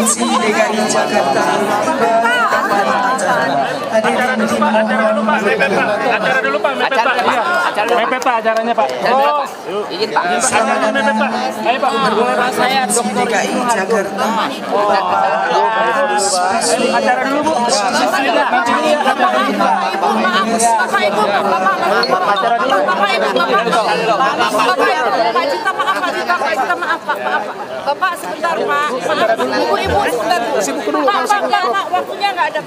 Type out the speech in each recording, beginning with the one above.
Provinsi DKI Jakarta kepada hadirin acara dulu Pak, mepet Pak acaranya Pak. Oh, izin Pak. Selamat datang Ayo Pak, saya DKI Jakarta. acara dulu Bu. Bapak sebentar Pak, ibu sebentar. Pak, waktunya nggak ada.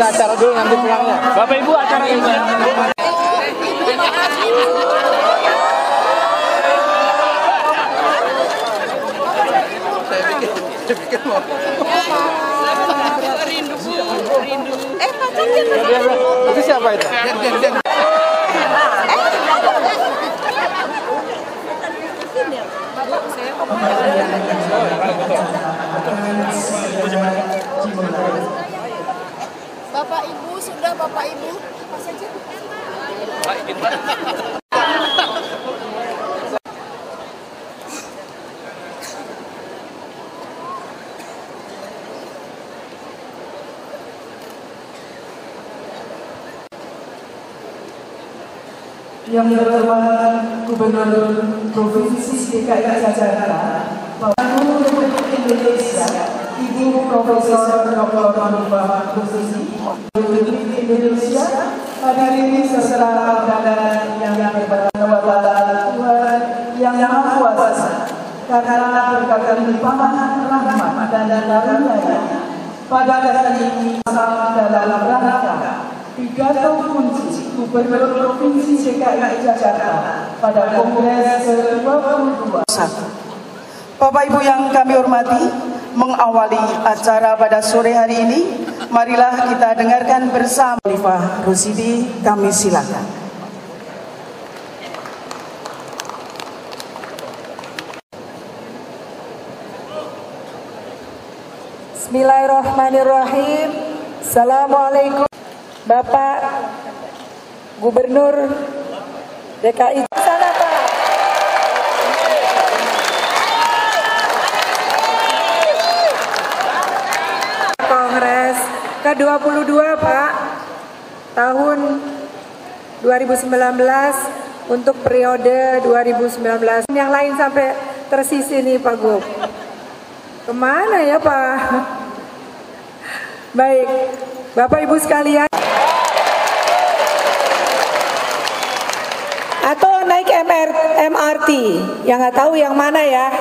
Acara dulu nanti pulangnya. Bapak Ibu acara ini. Rindu. Pacarnya. Itu siapa itu? Bapak Ibu, sudah Bapak Ibu. Apa saja? Yang terhormat Gubernur Provinsi DKI Jakarta, Bapak Republik Indonesia, Ibu Profesor Dr. Hanifah Rusi, Republik Indonesia, hadirin serta undangan yang berbahagia, Tuhan yang Maha Kuasa, karena berkat limpahan rahmat dan karunia-Nya, pada hari ini dalam rangka pidato kunci Gubernur Provinsi DKI Jakarta pada Kongres ke-22. Bapak Ibu yang kami hormati, mengawali acara pada sore hari ini, marilah kita dengarkan bersama Hanifah Rusidi, kami silakan. Bismillahirrahmanirrahim. Assalamualaikum. Bapak Gubernur DKI sana Pak. Kongres ke-22 Pak, tahun 2019 untuk periode 2019. Yang lain sampai tersisi nih Pak Gub. Kemana ya Pak? Baik, Bapak Ibu sekalian. Atau naik MRT, yang nggak tahu yang mana ya.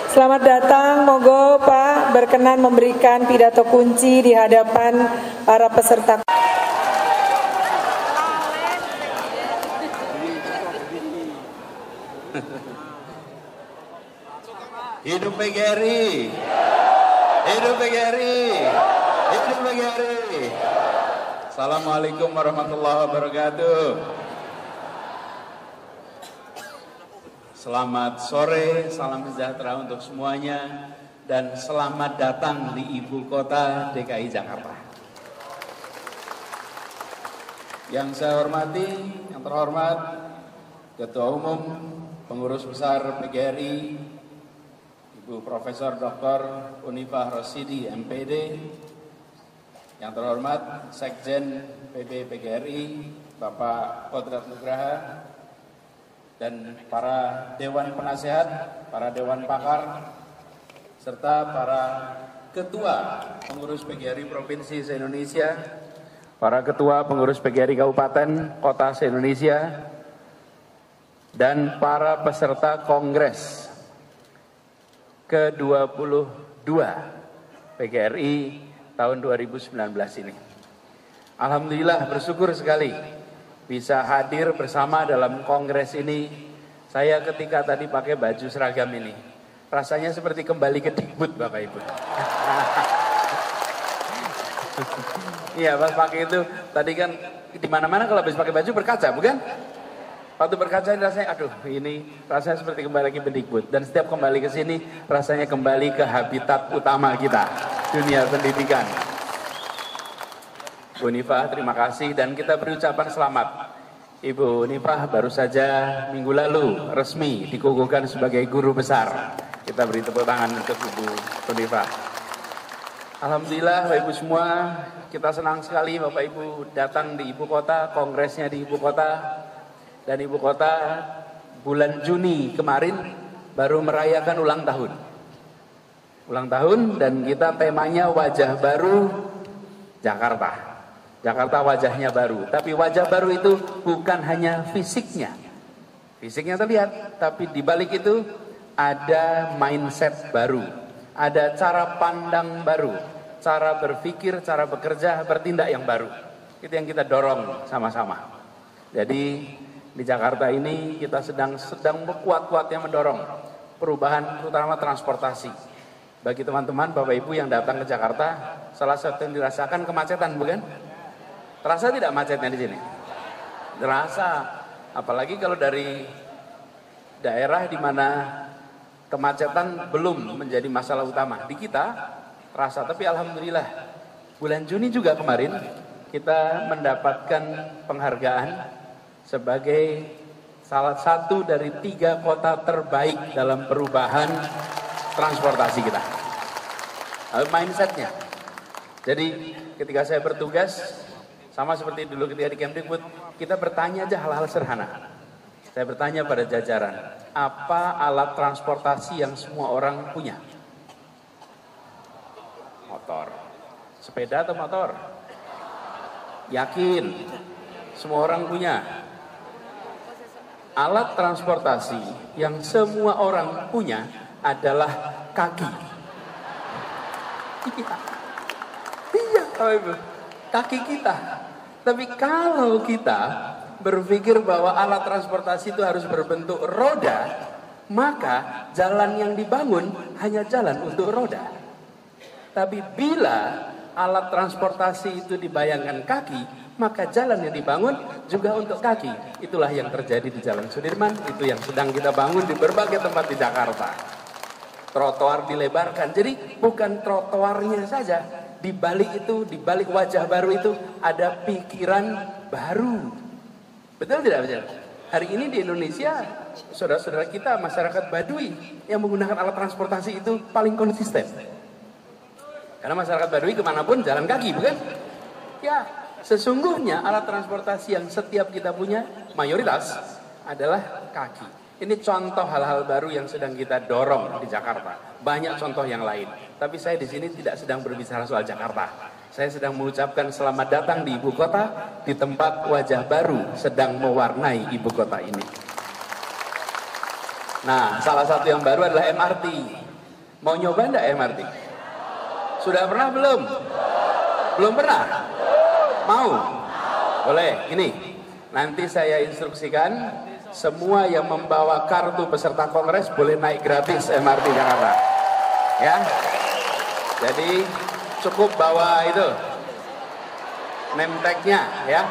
Selamat datang, monggo Pak berkenan memberikan pidato kunci di hadapan para peserta. Hidup PGRI, hidup PGRI, hidup PGRI. Assalamualaikum warahmatullahi wabarakatuh. Selamat sore, salam sejahtera untuk semuanya, dan selamat datang di Ibu Kota DKI Jakarta. Yang saya hormati, yang terhormat Ketua Umum, Pengurus Besar PGRI, Ibu Profesor Dr. Hanifah Rusidi, MPD, yang terhormat Sekjen PB PGRI, Bapak Kodrat Nugraha, dan para Dewan Penasehat, para Dewan Pakar, serta para Ketua Pengurus PGRI Provinsi se-Indonesia, para ketua pengurus PGRI Kabupaten, Kota se-Indonesia, dan para peserta Kongres ke-22 PGRI tahun 2019 ini. Alhamdulillah, bersyukur sekali bisa hadir bersama dalam Kongres ini. Saya ketika tadi pakai baju seragam ini, rasanya seperti kembali ke Dikbud, Bapak Ibu. Iya, pas pakai itu tadi kan di mana-mana kalau habis pakai baju berkaca, bukan? Waktu berkaca ini rasanya, aduh, ini rasanya seperti kembali lagi ke Dikbud. Dan setiap kembali ke sini rasanya kembali ke habitat utama kita, dunia pendidikan. Bu Nifah, terima kasih dan kita beri ucapan selamat. Ibu Nifah baru saja minggu lalu resmi dikukuhkan sebagai guru besar. Kita beri tepuk tangan untuk Ibu Nifah. Alhamdulillah Bapak Ibu semua, kita senang sekali Bapak Ibu datang di Ibu Kota, kongresnya di Ibu Kota. Dan Ibu Kota bulan Juni kemarin baru merayakan ulang tahun. Ulang tahun dan kita temanya wajah baru Jakarta. Jakarta wajahnya baru, tapi wajah baru itu bukan hanya fisiknya. Fisiknya terlihat, tapi di balik itu ada mindset baru. Ada cara pandang baru, cara berpikir, cara bekerja, bertindak yang baru. Itu yang kita dorong sama-sama. Jadi di Jakarta ini kita sedang kuat-kuatnya mendorong perubahan terutama transportasi. Bagi teman-teman Bapak Ibu yang datang ke Jakarta, salah satu yang dirasakan kemacetan, bukan? Terasa tidak macetnya di sini? Terasa, apalagi kalau dari daerah di mana kemacetan belum menjadi masalah utama. Di kita rasa, tapi alhamdulillah bulan Juni juga kemarin kita mendapatkan penghargaan sebagai salah satu dari 3 kota terbaik dalam perubahan transportasi kita. Mindsetnya. Jadi ketika saya bertugas, sama seperti dulu ketika di Kemdikbud, kita bertanya aja hal-hal sederhana. Saya bertanya pada jajaran, apa alat transportasi yang semua orang punya? Motor. Sepeda atau motor? Yakin? Semua orang punya. Alat transportasi yang semua orang punya adalah kaki. Iya, kaki kita. Tapi kalau kita berpikir bahwa alat transportasi itu harus berbentuk roda, maka jalan yang dibangun hanya jalan untuk roda. Tapi bila alat transportasi itu dibayangkan kaki, maka jalan yang dibangun juga untuk kaki. Itulah yang terjadi di Jalan Sudirman, itu yang sedang kita bangun di berbagai tempat di Jakarta. Trotoar dilebarkan, jadi bukan trotoarnya saja. Di balik itu, di balik wajah baru itu ada pikiran baru. Betul tidak? Betul. Hari ini di Indonesia, saudara-saudara kita masyarakat Baduy yang menggunakan alat transportasi itu paling konsisten. Karena masyarakat Baduy kemanapun jalan kaki, bukan? Ya, sesungguhnya alat transportasi yang setiap kita punya mayoritas adalah kaki. Ini contoh hal-hal baru yang sedang kita dorong di Jakarta. Banyak contoh yang lain. Tapi saya di sini tidak sedang berbicara soal Jakarta. Saya sedang mengucapkan selamat datang di Ibu Kota, di tempat wajah baru sedang mewarnai Ibu Kota ini. Nah, salah satu yang baru adalah MRT. Mau nyoba enggak MRT? Sudah pernah belum? Belum pernah? Mau? Boleh, gini. Nanti saya instruksikan semua yang membawa kartu peserta kongres boleh naik gratis MRT Jakarta. Ya. Jadi cukup bawa itu name tag-nya ya.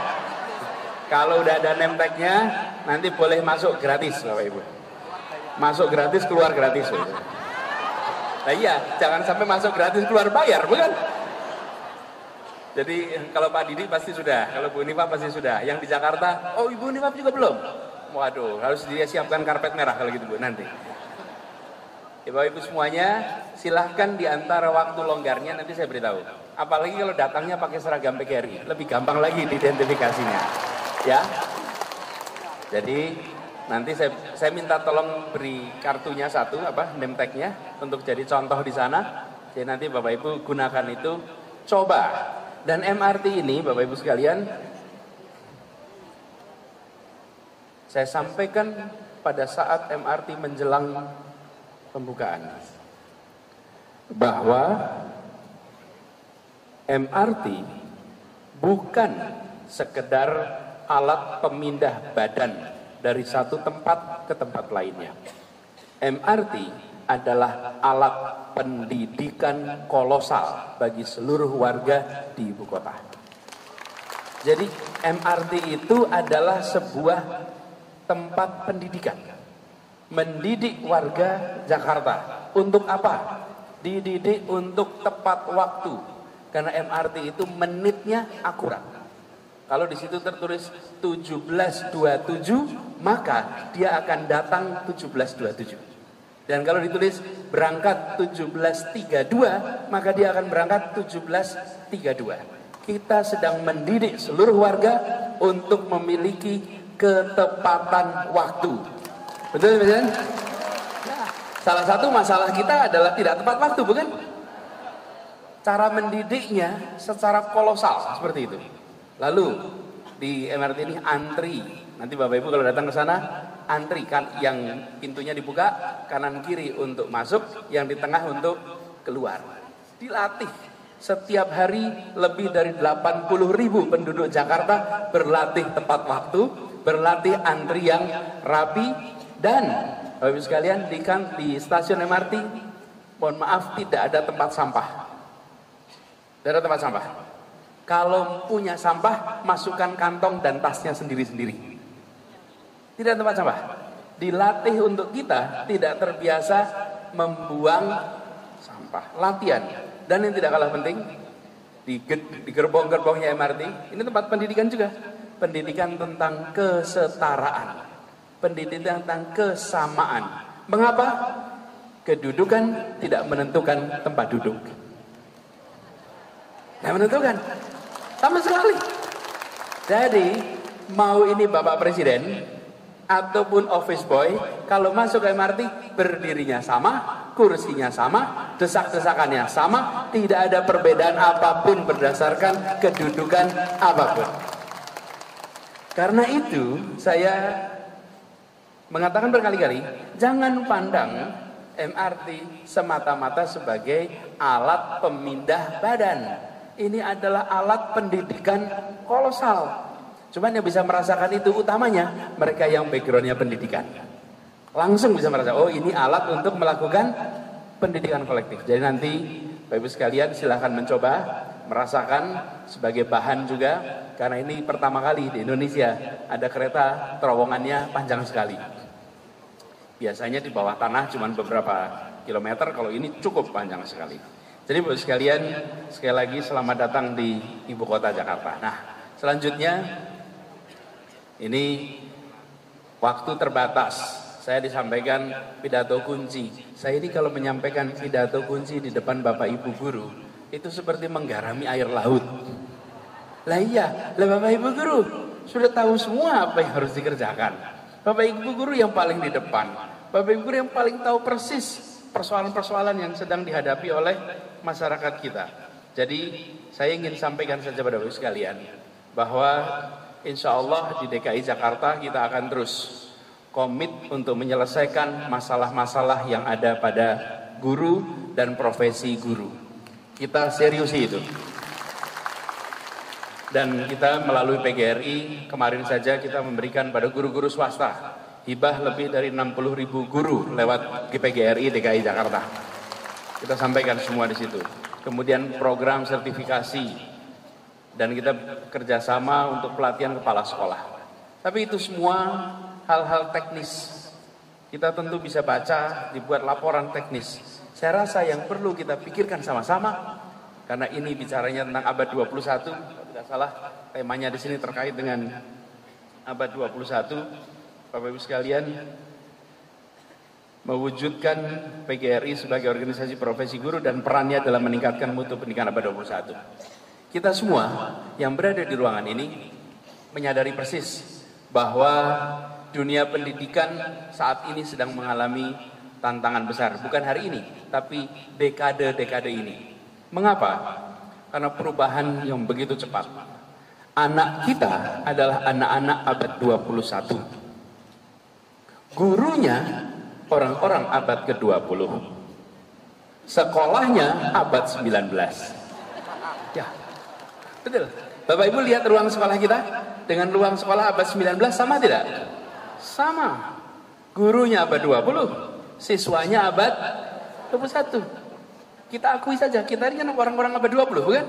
Kalau udah ada name tag-nya nanti boleh masuk gratis Bapak Ibu. Masuk gratis, keluar gratis. Nah iya, jangan sampai masuk gratis keluar bayar, bukan? Jadi kalau Pak Didi pasti sudah, kalau Bu Nifah pasti sudah. Yang di Jakarta, oh Ibu Nifah juga belum. Waduh, harus dia siapkan karpet merah kalau gitu Bu nanti. Ya, Bapak Ibu semuanya, silahkan di antara waktu longgarnya nanti saya beritahu. Apalagi kalau datangnya pakai seragam PGRI, lebih gampang lagi identifikasinya. Ya. Jadi nanti saya minta tolong beri kartunya satu, name tag-nya untuk jadi contoh di sana. Jadi nanti Bapak Ibu gunakan itu, coba Dan MRT ini, Bapak Ibu sekalian, saya sampaikan pada saat MRT menjelang pembukaan, bahwa MRT bukan sekedar alat pemindah badan dari satu tempat ke tempat lainnya. MRT adalah alat pendidikan kolosal bagi seluruh warga di ibu kota. Jadi MRT itu adalah sebuah tempat pendidikan. Mendidik warga Jakarta. Untuk apa? Dididik untuk tepat waktu. Karena MRT itu menitnya akurat. Kalau di situ tertulis 17.27, maka dia akan datang 17.27. Dan kalau ditulis berangkat 17.32, maka dia akan berangkat 17.32. Kita sedang mendidik seluruh warga untuk memiliki ketepatan waktu. Betul, betul? Nah, salah satu masalah kita adalah tidak tepat waktu, bukan? Cara mendidiknya secara kolosal seperti itu. Lalu di MRT ini antri. Nanti Bapak Ibu kalau datang ke sana, antri kan, yang pintunya dibuka kanan kiri untuk masuk, yang di tengah untuk keluar. Dilatih setiap hari lebih dari 80.000 penduduk Jakarta berlatih tepat waktu, berlatih antri yang rapi, dan Bapak Ibu sekalian di stasiun MRT, mohon maaf, tidak ada tempat sampah. Tidak ada tempat sampah. Kalau punya sampah, masukkan kantong dan tasnya sendiri-sendiri. Tidak ada tempat sampah. Dilatih untuk kita tidak terbiasa membuang sampah. Latihan. Dan yang tidak kalah penting, di gerbong-gerbongnya MRT, ini tempat pendidikan juga. Pendidikan tentang kesetaraan. Pendidikan tentang kesamaan. Mengapa? Kedudukan tidak menentukan tempat duduk. Tidak menentukan. Sama sekali. Jadi, mau ini Bapak Presiden ataupun office boy, kalau masuk ke MRT berdirinya sama, kursinya sama, desak-desakannya sama, tidak ada perbedaan apapun berdasarkan kedudukan apapun. Karena itu saya mengatakan berkali-kali, jangan pandang MRT semata-mata sebagai alat pemindah badan. Ini adalah alat pendidikan kolosal. Cuman yang bisa merasakan itu utamanya mereka yang backgroundnya pendidikan. Langsung bisa merasa, oh ini alat untuk melakukan pendidikan kolektif. Jadi nanti Bapak Ibu sekalian silahkan mencoba, merasakan sebagai bahan juga. Karena ini pertama kali di Indonesia ada kereta terowongannya panjang sekali. Biasanya di bawah tanah cuma beberapa kilometer, kalau ini cukup panjang sekali. Jadi Bapak Ibu sekalian, sekali lagi selamat datang di ibu kota Jakarta. Nah, selanjutnya ini waktu terbatas. Saya disampaikan pidato kunci. Saya ini kalau menyampaikan pidato kunci di depan Bapak Ibu guru, itu seperti menggarami air laut. Lah iya, lah Bapak Ibu guru sudah tahu semua apa yang harus dikerjakan. Bapak Ibu guru yang paling di depan. Bapak Ibu guru yang paling tahu persis persoalan-persoalan yang sedang dihadapi oleh masyarakat kita. Jadi saya ingin sampaikan saja pada Bapak Ibu sekalian bahwa insya Allah di DKI Jakarta kita akan terus komit untuk menyelesaikan masalah-masalah yang ada pada guru dan profesi guru. Kita seriusi itu. Dan kita melalui PGRI kemarin saja kita memberikan pada guru-guru swasta hibah lebih dari 60.000 guru lewat PGRI DKI Jakarta. Kita sampaikan semua di situ. Kemudian program sertifikasi dan kita kerjasama untuk pelatihan kepala sekolah. Tapi itu semua hal-hal teknis. Kita tentu bisa baca, dibuat laporan teknis. Saya rasa yang perlu kita pikirkan sama-sama, karena ini bicaranya tentang abad 21, kalau tidak salah temanya di sini terkait dengan abad 21. Bapak Ibu sekalian, mewujudkan PGRI sebagai organisasi profesi guru dan perannya dalam meningkatkan mutu pendidikan abad 21. Kita semua yang berada di ruangan ini menyadari persis bahwa dunia pendidikan saat ini sedang mengalami tantangan besar. Bukan hari ini, tapi dekade-dekade ini. Mengapa? karena perubahan yang begitu cepat. Anak kita adalah anak-anak abad 21. Gurunya orang-orang abad ke-20. Sekolahnya abad 19. Ya, betul. Bapak Ibu lihat ruang sekolah kita dengan ruang sekolah abad 19 sama tidak? Sama. Gurunya abad 20, siswanya abad 21. Kita akui saja, kita ini kan orang-orang abad 20, bukan?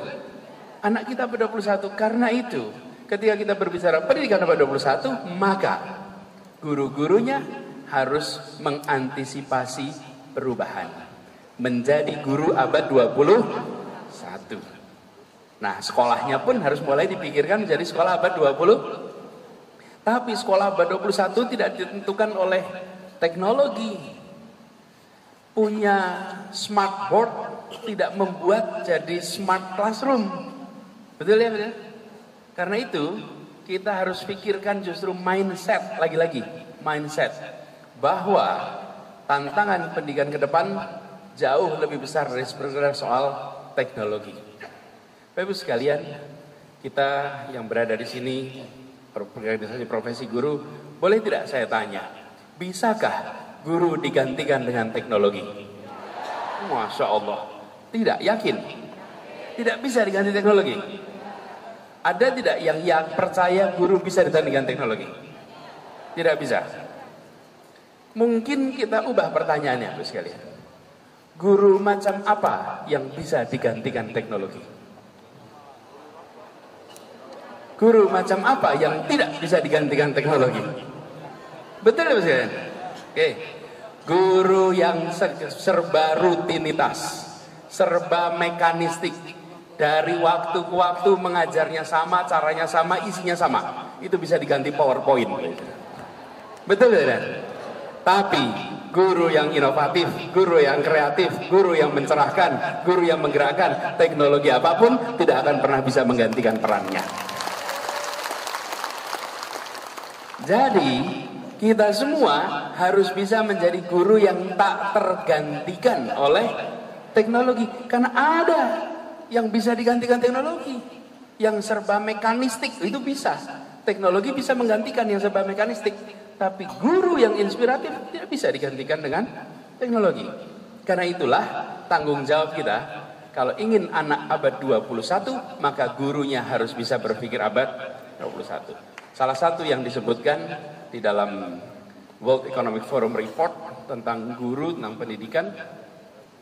Anak kita abad 21. Karena itu, ketika kita berbicara pendidikan abad 21, maka guru-gurunya harus mengantisipasi perubahan. Menjadi guru abad 21. Nah, sekolahnya pun harus mulai dipikirkan menjadi sekolah abad 20. Tapi sekolah abad 21 tidak ditentukan oleh teknologi. Punya smartboard tidak membuat jadi smart classroom. Betul ya, betul? Karena itu, kita harus pikirkan justru mindset, lagi-lagi mindset. Bahwa tantangan pendidikan ke depan jauh lebih besar dari sekedar soal teknologi. Bapak Ibu sekalian, kita yang berada di sini, organisasi profesi guru, boleh tidak saya tanya, bisakah guru digantikan dengan teknologi? Masya Allah, tidak yakin, tidak bisa diganti teknologi. Ada tidak yang percaya guru bisa digantikan teknologi? Tidak bisa. Mungkin kita ubah pertanyaannya, Bapak sekalian. Guru macam apa yang bisa digantikan teknologi? Guru macam apa yang tidak bisa digantikan teknologi? Betul ya, Bapak sekalian? Oke. Guru yang serba rutinitas, serba mekanistik, dari waktu ke waktu mengajarnya sama, caranya sama, isinya sama, itu bisa diganti PowerPoint. Betul ya? Tapi guru yang inovatif, guru yang kreatif, guru yang mencerahkan, guru yang menggerakkan, teknologi apapun tidak akan pernah bisa menggantikan perannya. Jadi kita semua harus bisa menjadi guru yang tak tergantikan oleh teknologi. Karena ada yang bisa digantikan teknologi, yang serba mekanistik itu bisa. Teknologi bisa menggantikan yang serba mekanistik. Tapi guru yang inspiratif tidak bisa digantikan dengan teknologi. Karena itulah tanggung jawab kita. Kalau ingin anak abad 21, maka gurunya harus bisa berpikir abad 21. Salah satu yang disebutkan di dalam World Economic Forum Report tentang guru, tentang pendidikan,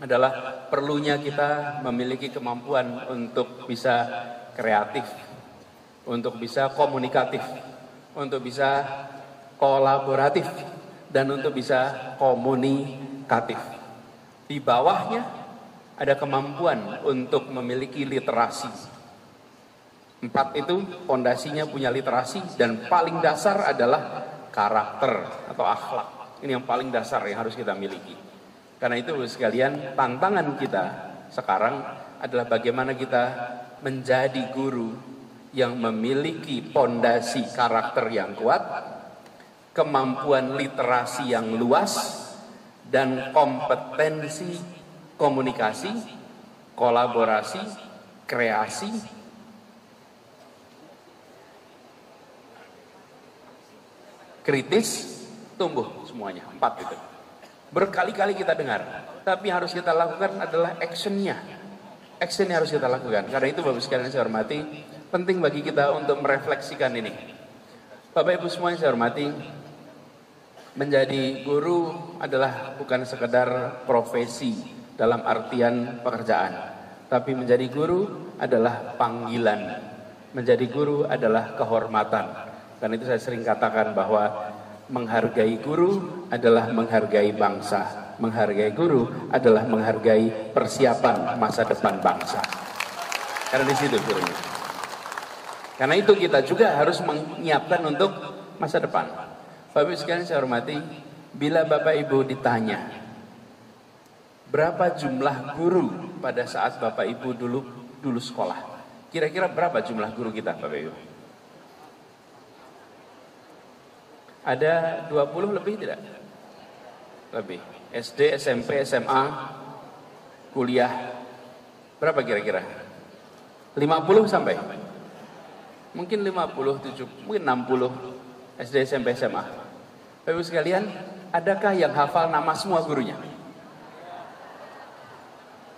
adalah perlunya kita memiliki kemampuan untuk bisa kreatif, untuk bisa komunikatif, untuk bisa kolaboratif, dan untuk bisa komunikatif. Di bawahnya ada kemampuan untuk memiliki literasi. 4 itu fondasinya punya literasi, dan paling dasar adalah karakter atau akhlak. Ini yang paling dasar yang harus kita miliki. Karena itu sekalian, tantangan kita sekarang adalah bagaimana kita menjadi guru yang memiliki fondasi karakter yang kuat, kemampuan literasi yang luas, dan kompetensi komunikasi, kolaborasi, kreasi, kritis, tumbuh semuanya. 4 itu. Berkali-kali kita dengar, tapi harus kita lakukan adalah actionnya. Actionnya harus kita lakukan. Karena itu Bapak sekalian saya hormati, penting bagi kita untuk merefleksikan ini. Bapak Ibu semua yang saya hormati, menjadi guru adalah bukan sekedar profesi dalam artian pekerjaan, tapi menjadi guru adalah panggilan. Menjadi guru adalah kehormatan. Karena itu saya sering katakan bahwa menghargai guru adalah menghargai bangsa. Menghargai guru adalah menghargai persiapan masa depan bangsa. Karena di situ gurunya. Karena itu kita juga harus menyiapkan untuk masa depan. Bapak Ibu sekalian saya hormati, bila Bapak Ibu ditanya berapa jumlah guru pada saat Bapak Ibu dulu sekolah, kira-kira berapa jumlah guru kita Bapak Ibu? Ada 20 lebih tidak? Lebih. SD, SMP, SMA, kuliah. Berapa kira-kira? 50 sampai? Mungkin 50, 70, mungkin 60 SD, SMP, SMA. Bapak Ibu sekalian, adakah yang hafal nama semua gurunya?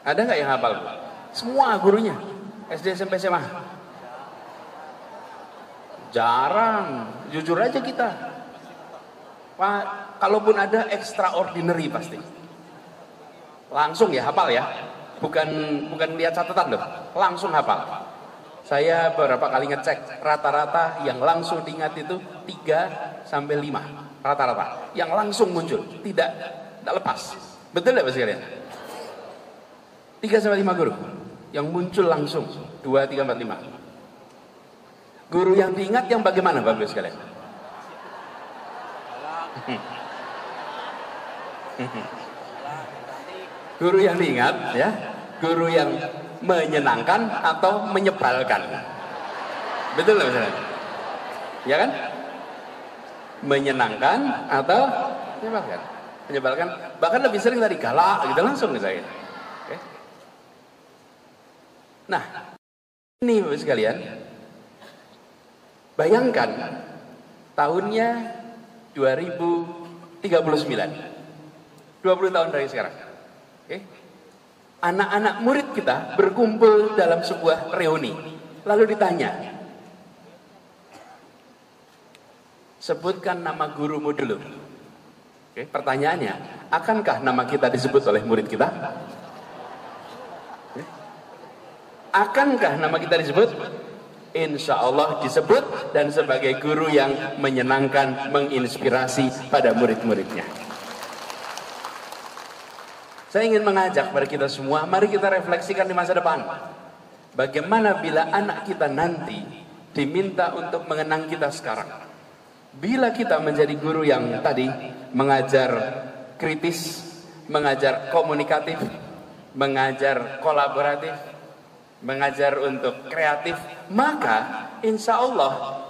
Ada nggak yang hafal? Semua gurunya SD, SMP, SMA? Jarang, jujur aja kita. Pak, kalaupun ada extraordinary pasti. Langsung ya hafal ya. Bukan lihat catatan loh, langsung hafal. Saya beberapa kali ngecek, rata-rata yang langsung diingat itu 3 sampai 5 rata-rata. Yang langsung muncul, tidak lepas. Betul nggak Pak sekalian? 3 sampai 5 guru yang muncul langsung, 2, 3, 4, 5. Guru yang diingat yang bagaimana Bapak sekalian? Guru yang diingat ya, guru yang menyenangkan atau menyebalkan. Betul nggak misalnya? Ya kan? Menyenangkan atau menyebalkan? Menyebalkan, bahkan lebih sering dari galak gitu langsung misalnya. Oke. Nah, ini Bapak sekalian, bayangkan tahunnya 2039, 20 tahun dari sekarang. Oke. Anak-anak murid kita berkumpul dalam sebuah reuni. Lalu ditanya, sebutkan nama gurumu dulu. Oke, pertanyaannya, akankah nama kita disebut oleh murid kita? Oke. Akankah nama kita disebut? Insya Allah disebut, dan sebagai guru yang menyenangkan, menginspirasi pada murid-muridnya. Saya ingin mengajak pada kita semua, mari kita refleksikan di masa depan. Bagaimana bila anak kita nanti diminta untuk mengenang kita sekarang? Bila kita menjadi guru yang tadi mengajar kritis, mengajar komunikatif, mengajar kolaboratif, mengajar untuk kreatif, maka insya Allah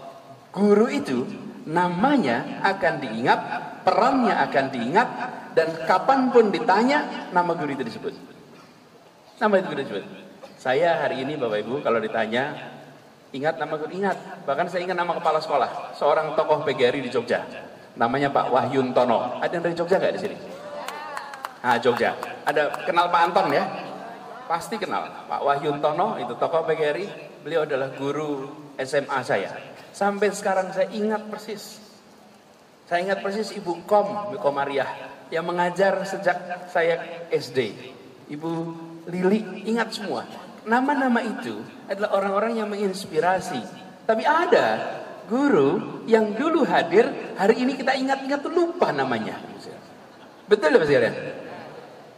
guru itu namanya akan diingat, perannya akan diingat, dan kapanpun ditanya, nama guru itu disebut. Nama itu disebut. Saya hari ini Bapak Ibu kalau ditanya, ingat nama guru? Ingat. Bahkan saya ingat nama kepala sekolah, seorang tokoh PGRI di Jogja. Namanya Pak Wahyuntono. Ada yang dari Jogja nggak di sini? Nah, Jogja. Ada kenal Pak Anton ya? Pasti kenal. Pak Wahyuntono itu tokoh PGRI. Beliau adalah guru SMA saya. Sampai sekarang saya ingat persis. Saya ingat persis Ibu Komariah yang mengajar sejak saya SD. Ibu Lili, ingat semua. Nama-nama itu adalah orang-orang yang menginspirasi. Tapi ada guru yang dulu hadir, hari ini kita ingat-ingat tuh lupa namanya. Betul Pak sekalian?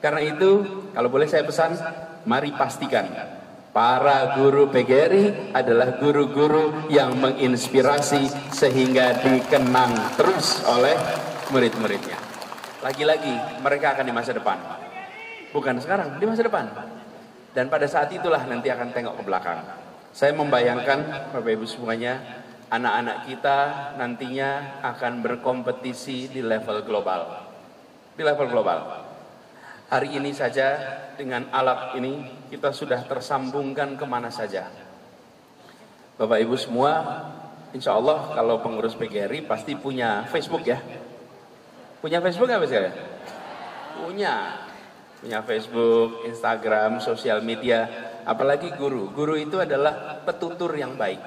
Karena itu, kalau boleh saya pesan, mari pastikan para guru PGRI adalah guru-guru yang menginspirasi sehingga dikenang terus oleh murid-muridnya. Lagi-lagi mereka akan di masa depan. Bukan sekarang, di masa depan. Dan pada saat itulah nanti akan tengok ke belakang. Saya membayangkan Bapak Ibu semuanya, anak-anak kita nantinya akan berkompetisi di level global. Di level global. Hari ini saja dengan alat ini kita sudah tersambungkan kemana saja. Bapak Ibu semua, insya Allah kalau pengurus PGRI pasti punya Facebook ya. Punya Facebook nggak ya? Punya Facebook, Instagram, sosial media. Apalagi guru. Guru itu adalah petutur yang baik.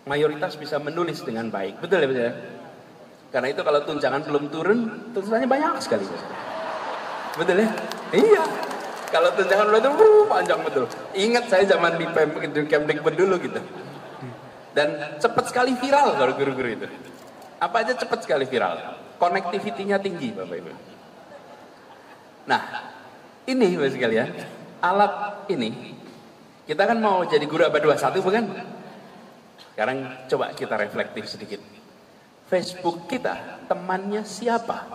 Mayoritas bisa menulis dengan baik. Betul ya? Betul ya? Karena itu kalau tunjangan belum turun, tulisannya banyak sekali. Betul ya? Iya. Kalau tunjangan belum turun, panjang betul. Ingat saya zaman di Kemdikbud dulu gitu. Dan cepat sekali viral kalau guru-guru itu. Apa aja cepat sekali viral. Connectivity-nya tinggi Bapak Ibu. Nah, ini Bapak sekalian, alat ini kita kan mau jadi guru abad 21 bukan? Sekarang coba kita reflektif sedikit. Facebook kita temannya siapa?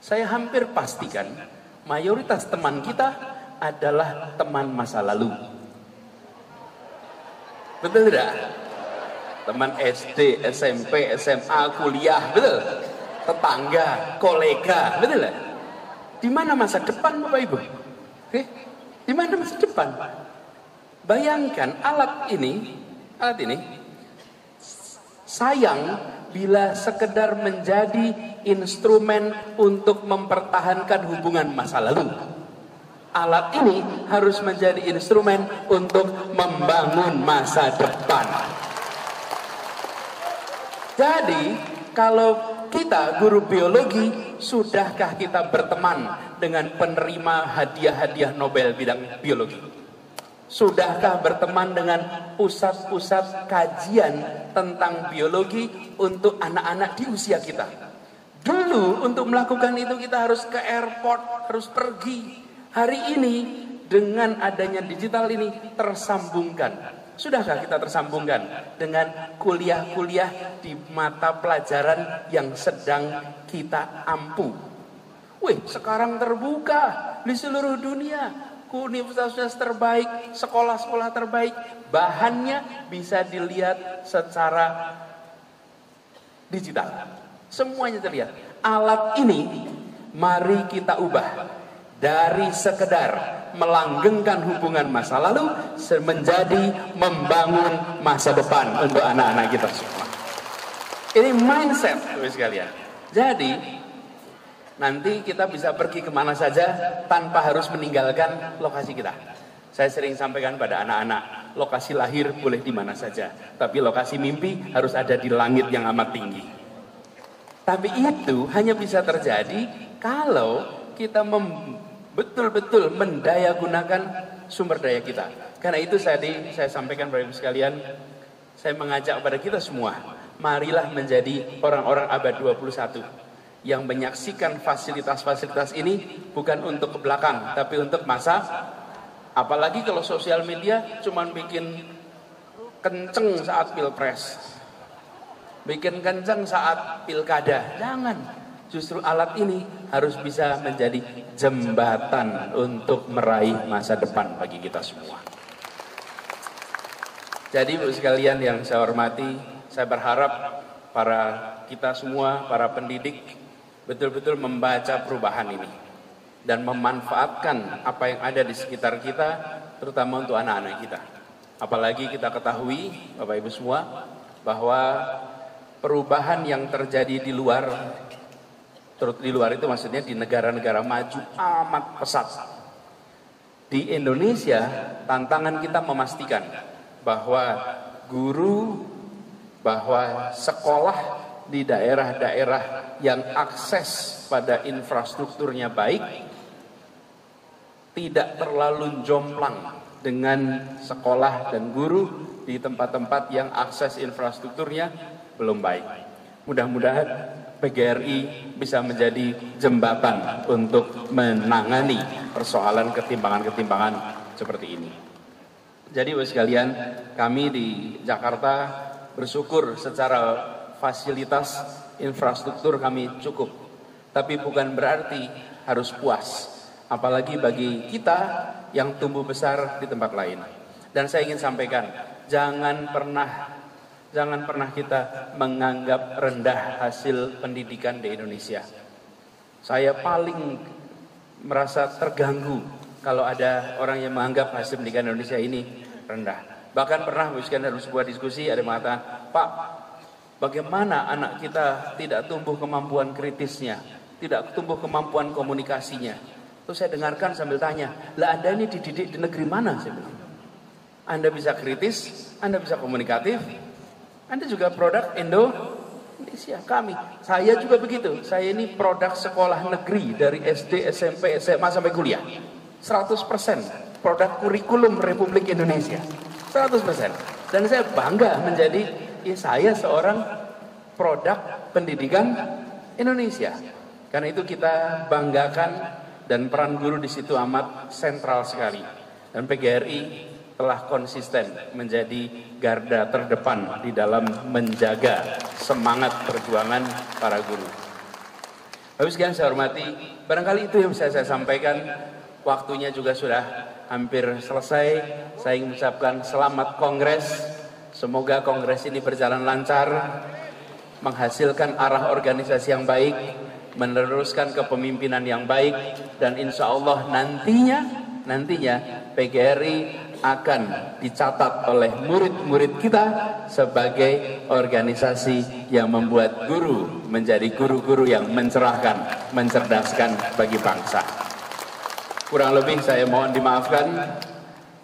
Saya hampir pastikan mayoritas teman kita adalah teman masa lalu. Betul tidak? Teman SD, SMP, SMA, kuliah, betul? Tetangga, kolega, betul tidak? Di mana masa depan Bapak Ibu? Oke? Di mana masa depan? Bayangkan alat ini sayang bila sekedar menjadi instrumen untuk mempertahankan hubungan masa lalu. Alat ini harus menjadi instrumen untuk membangun masa depan. Jadi, kalau kita guru biologi, sudahkah kita berteman dengan penerima hadiah-hadiah Nobel bidang biologi? Sudahkah berteman dengan pusat-pusat kajian tentang biologi untuk anak-anak di usia kita? Dulu untuk melakukan itu kita harus ke airport, harus pergi. Hari ini dengan adanya digital ini tersambungkan. Sudahkah kita tersambungkan dengan kuliah-kuliah di mata pelajaran yang sedang kita ampu? Wih, sekarang terbuka di seluruh dunia. Universitas terbaik, sekolah-sekolah terbaik, bahannya bisa dilihat secara digital. Semuanya terlihat. Alat ini mari kita ubah dari sekedar melanggengkan hubungan masa lalu menjadi membangun masa depan untuk anak-anak kita semua. Ini mindset, teman sekalian. Jadi nanti kita bisa pergi kemana saja tanpa harus meninggalkan lokasi kita. Saya sering sampaikan pada anak-anak, lokasi lahir boleh di mana saja, tapi lokasi mimpi harus ada di langit yang amat tinggi. Tapi itu hanya bisa terjadi kalau kita betul-betul mendayagunakan sumber daya kita. Karena itu saya sampaikan pada ibu sekalian, saya mengajak pada kita semua, marilah menjadi orang-orang abad 21 yang menyaksikan fasilitas-fasilitas ini bukan untuk ke belakang, tapi untuk masa. Apalagi kalau sosial media cuman bikin kenceng saat pilpres, bikin kenceng saat pilkada. Jangan. Justru alat ini harus bisa menjadi jembatan untuk meraih masa depan bagi kita semua. Jadi ibu sekalian yang saya hormati, saya berharap kita semua, para pendidik, betul-betul membaca perubahan ini dan memanfaatkan apa yang ada di sekitar kita, terutama untuk anak-anak kita. Apalagi kita ketahui, Bapak Ibu semua, bahwa perubahan yang terjadi di luar itu maksudnya di negara-negara maju amat pesat. Di Indonesia, tantangan kita memastikan bahwa sekolah di daerah-daerah yang akses pada infrastrukturnya baik tidak terlalu jomplang dengan sekolah dan guru di tempat-tempat yang akses infrastrukturnya belum baik. Mudah-mudahan PGRI bisa menjadi jembatan untuk menangani persoalan ketimpangan-ketimpangan seperti ini. Jadi Bapak sekalian, kami di Jakarta bersyukur secara fasilitas infrastruktur kami cukup, tapi bukan berarti harus puas, apalagi bagi kita yang tumbuh besar di tempat lain. Dan saya ingin sampaikan, jangan pernah kita menganggap rendah hasil pendidikan di Indonesia. Saya paling merasa terganggu kalau ada orang yang menganggap hasil pendidikan Indonesia ini rendah. Bahkan pernah dalam sebuah diskusi ada yang mengatakan, Pak, bagaimana anak kita tidak tumbuh kemampuan kritisnya, tidak tumbuh kemampuan komunikasinya. Terus saya dengarkan sambil tanya, lah Anda ini dididik di negeri mana? Saya bilang, Anda bisa kritis, Anda bisa komunikatif, Anda juga produk Indonesia. Saya juga begitu. Saya ini produk sekolah negeri dari SD, SMP, SMA sampai kuliah. 100% produk kurikulum Republik Indonesia. 100%. Dan saya bangga menjadi saya seorang produk pendidikan Indonesia. Karena itu kita banggakan dan peran guru di situ amat sentral sekali. Dan PGRI telah konsisten menjadi garda terdepan di dalam menjaga semangat perjuangan para guru. Bapak sekalian saya hormati, barangkali itu yang bisa saya sampaikan. Waktunya juga sudah hampir selesai. Saya ingin mengucapkan selamat kongres. Semoga kongres ini berjalan lancar, menghasilkan arah organisasi yang baik, meneruskan kepemimpinan yang baik, dan insya Allah nantinya nantinya PGRI akan dicatat oleh murid-murid kita sebagai organisasi yang membuat guru menjadi guru-guru yang mencerahkan, mencerdaskan bagi bangsa. Kurang lebih saya mohon dimaafkan,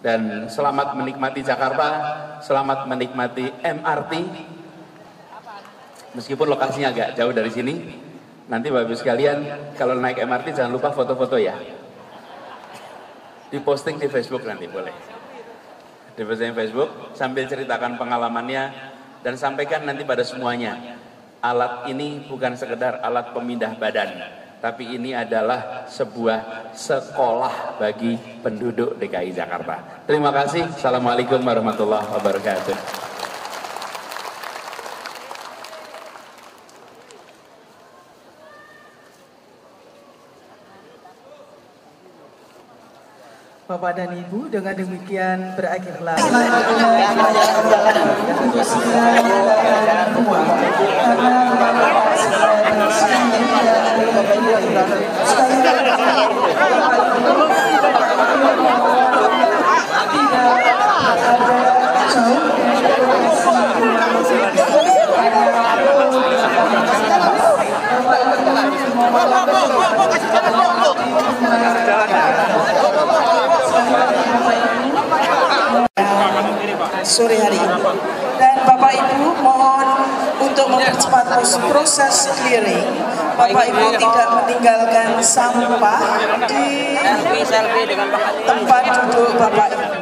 dan selamat menikmati Jakarta, selamat menikmati MRT. Meskipun lokasinya agak jauh dari sini, nanti Bapak Ibu sekalian kalau naik MRT jangan lupa foto-foto ya. Diposting di Facebook nanti boleh. Diposting di Facebook sambil ceritakan pengalamannya dan sampaikan nanti pada semuanya. Alat ini bukan sekedar alat pemindah badan, tapi ini adalah sebuah sekolah bagi penduduk DKI Jakarta. Terima kasih. Assalamualaikum warahmatullahi wabarakatuh. Bapak dan Ibu, dengan demikian berakhirlah sore hari ini. Dan Bapak Ibu mohon untuk mempercepat proses clearing. Bapak Ibu tidak meninggalkan sampah di tempat duduk Bapak Ibu.